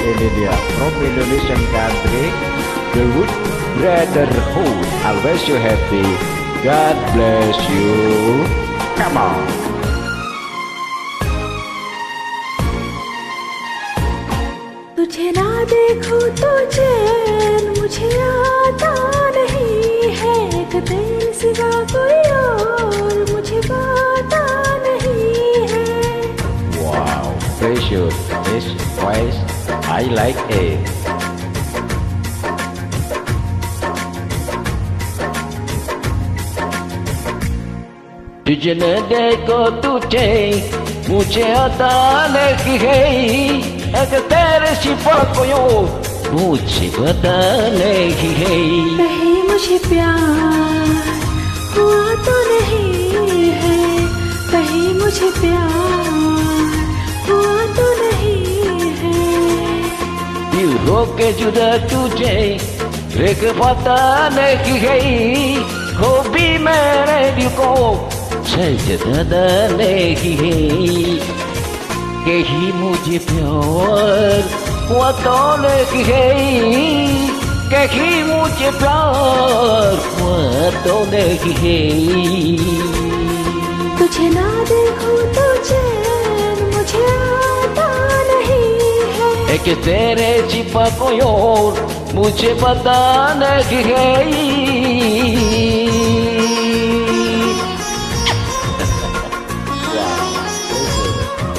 India from Indonesian country. The good brotherhood always you happy. God bless you. Come on. तुझे ना देखूं तो चैन मुझे आता नहीं है, एक तेरे सिवा कोई और मुझे पता नहीं है। Wow, precious, this voice, I like it. तुझे न देखो तुझे मुझे आता नहीं है, अगर तेरे सिवा कोई और मुझे पता नहीं है। कहीं मुझे प्यार हुआ तो नहीं है, कहीं मुझे प्यार हुआ तो नहीं है। दिल होके जुदा तुझे एक पता नहीं है, हो भी मेरे दिल को सजदा नहीं है। कहीं मुझे प्यार हुआ तो नहीं है, कहीं मुझे प्यार हुआ तो नहीं है। तुझे ना देखूं तो चैन मुझे आता नहीं है, एक तेरे सिवा कोई और मुझे पता नहीं है।